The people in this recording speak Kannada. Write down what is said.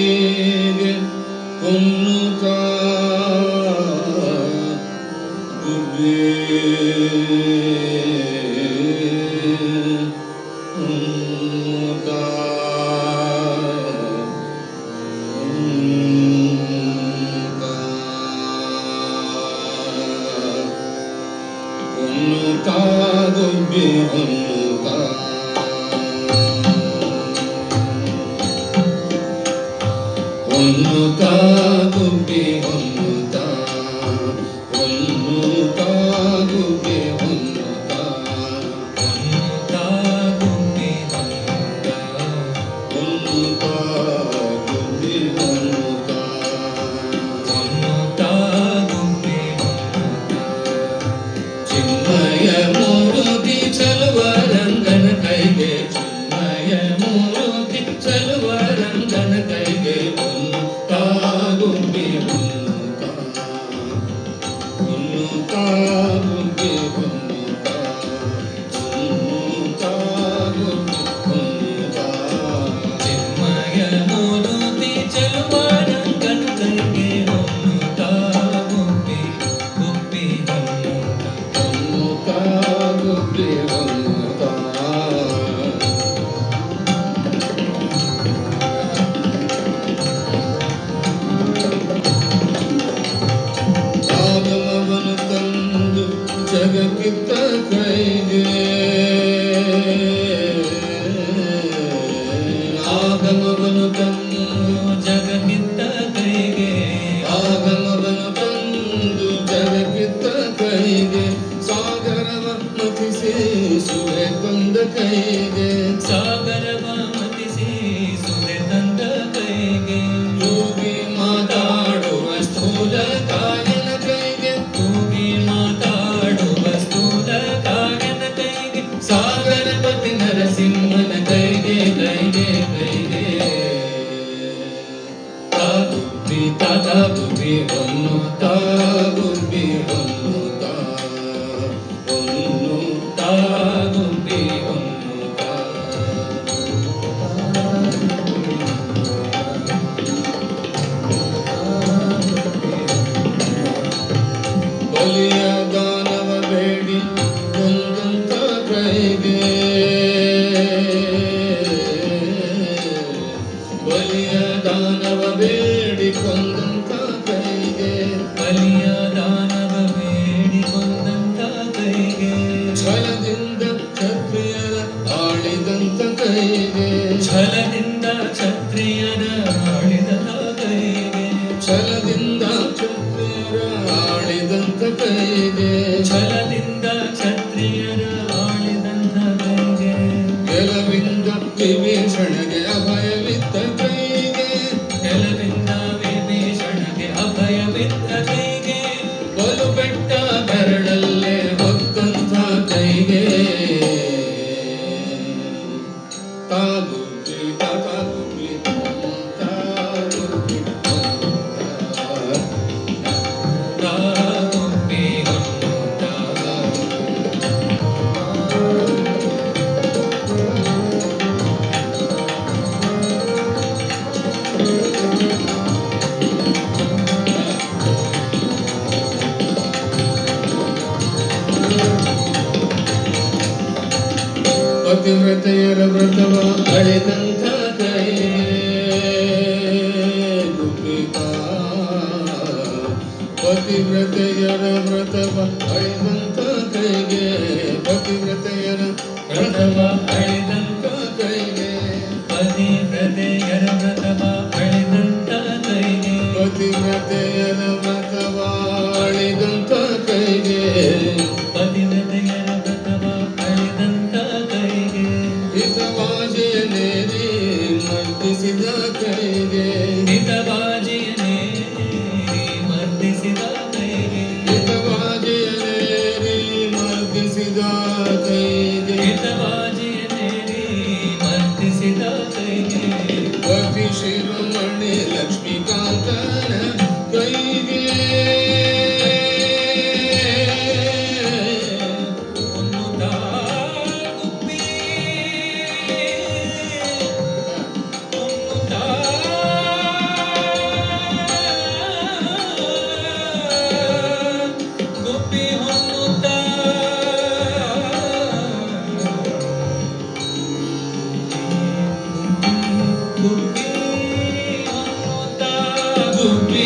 ಕೈಗೆ ಕೊನ್ನುತ್ತ ಗುಬ್ಬಿ ಗುಬ್ಬಿ ಹೊನ್ನುತ್ತ ಹೊನ್ನುತ್ತ ಗುಬ್ಬಿ ಹೊನ್ನುತ್ತ ಹೊನ್ನುತ್ತ ಗುಬ್ಬಿ ಹೊನ್ನುತ್ತ ಹೊನ್ನುತ್ತ ಗುಬ್ಬಿ ಹೊನ್ನುತ್ತ ಹೊನ್ನುತ್ತ ಗುಬ್ಬಿ ಹೊನ್ನುತ್ತ ಹೊನ್ನುತ್ತ ಗುಬ್ಬಿ ಹೊನ್ನುತ್ತ ಚಿನ್ಮಯ ಮೂರುತಿ ಚಲುವ ರಂಗನ ಕೈಗೆ ಚಿನ್ಮಯ ಮೂರುತಿ ಚಲುವ ರಂಗನ ಕೈಗೆ ಹೊನ್ನುತ್ತ ಗುಬ್ಬಿ ಹೊನ್ನುತ್ತ ಹೊನ್ನುತ್ತ ಗುಬ್ಬಿ ಹೊನ್ನುತ್ತ ಹೊನ್ನುತ್ತ ಗುಬ್ಬಿ ಹೊನ್ನುತ್ತ ಚಿನ್ಮಯ ಮೂರುತಿ ಚಲುವ ರಂಗನ ಕೈಗೆ ಹೊನ್ನುತ್ತ ಗುಬ್ಬಿ ಗುಬ್ಬಿ ಹೊನ್ನುತ್ತ ಹೊನ್ನುತ್ತ ಗುಬ್ಬಿ ಹೊನ್ನುತ್ತ ಆಗಮವನು ತಂದು ಜಗಕ್ಕಿತ್ತ ಕೈಗೆ ಆಗಮವನು ತಂದು ಜಗಕ್ಕಿತ್ತ ಕೈಗೆ ಆಗಮವನು ತಂದು ಜಗಕ್ಕಿತ್ತ ಕೈಗೆ ಸಾಗರವ ಮತಿಸಿ ಸುಳೆ ತಂದ ಕೈಗೆ ಸಾಗರವ ಮತಿಸಿ ಸುಳೆ ತಂದ ಕೈಗೆ ತೂಗಿ ಮಾತಾಡುವ ಸ್ಥೂಲ ಕಾಯನ ಕೈಗೆ ತೂಗಿ ಮಾತಾಡುವ ಸ್ಥೂಲ ಕಾಯನ ಕೈಗೆ ಸಾಗರಪತಿ ನರಸಿಂಹನ ಕೈಗೆ ಕೈಗೆ ಕೈಗೆ ಗುಬ್ಬಿ ತಾತ ಗುಬ್ಬಿ ಹೊನ್ನುತ್ತ ಗುಬ್ಬಿ ಹೊನ್ನುತ್ತ ಹೊನ್ನುತ್ತ ಗುಬ್ಬಿ ಹೊನ್ನುತ್ತ ಬಲಿಯ ದಾನವ ಬೇಡಿ ಕೊಂದಂತ ಕೈಗೆ ಬಲಿಯ ದಾನವ ಬೇಡಿ ಕೊಂದಂತ ಕೈಗೆ ಬಲಿಯ ದಾನವ ಬೇಡಿ ಕೊಂದಂತ ಕೈಗೆ ಛಲದಿಂದ ಕ್ಷತ್ರಿಯರ ಆಳಿದಂತ ಕೈಗೆ ಛಲದಿಂದ ಕ್ಷತ್ರಿಯರ ಆಳಿದಂತ ಕೈಗೆ ಛಲದಿಂದ ಕ್ಷತ್ರಿಯರ ಆಳಿದಂತ ಕೈಗೆ ಛಲದಿಂದ ಕ್ಷತ್ರಿಯರ ಆಳಿದಂತ ಕೈಗೆ ಗೆಲವಿಂದ ವಿಭೀಷಣಗೆ ಅಭಯವಿತ್ತ ಕೈಗೆ ಗೆಲವಿಂದ ವಿಭೀಷಣಗೆ ಅಭಯವಿತ್ತ ಕೈಗೆ ಬಲು ಬೆಟ್ಟ ಬೆರಳಲ್ಲೇ ಹೊತ್ತಂತ ಕೈಗೆ ತಾ ಗುಬ್ಬಿ ತಾತ ಗುಬ್ಬಿ ಹೊನ್ನುತ್ತ ಗುಬ್ಬಿ ಹೊನ್ನುತ್ತ ತಾ ಗುಬ್ಬಿ ಹೊನ್ನುತ್ತ ಪತಿವ್ರತೆಯರ ವ್ರತವ ಅಳೆದಂತ ಕೈಗೆ ಗುಬ್ಬಿತ ಪತಿವ್ರತೆಯರ ವ್ರತವ ಅಳೆದಂತ ಕೈಗೆ ಪತಿವ್ರತೆಯರ ವ್ರತವ ಅಳೆದಂತ ಕೈಗೆ ಪತಿವ್ರತೆಯರ ವ್ರತವ ಅಳೆದಂತ ಕೈಗೆ ಪತಿವ್ರತೆಯರ ವ್ರತವ ಅಳೆದಂತ ಕೈಗೆ ಪತಿವ್ರತೆಯರ ವ್ರತವ ಅಳೆದಂತ ಕೈಗೆ ಹಿತವಾಜಿಯನೇರಿ ಮರ್ದಿಸಿದ ಕೈಗೆ ಹಿತವಾಜಿಯನೇರಿ ಮರ್ದಿಸಿದ ಕೈಗೆ ಹಿತವಾಜಿಯನೇರಿ ಮರ್ದಿಸಿದ ಕೈಗೆ ಹಿತವಾಜಿಯನೇರಿ ಮರ್ದಿಸಿದ ಕೈಗೆ ಶ್ರೀ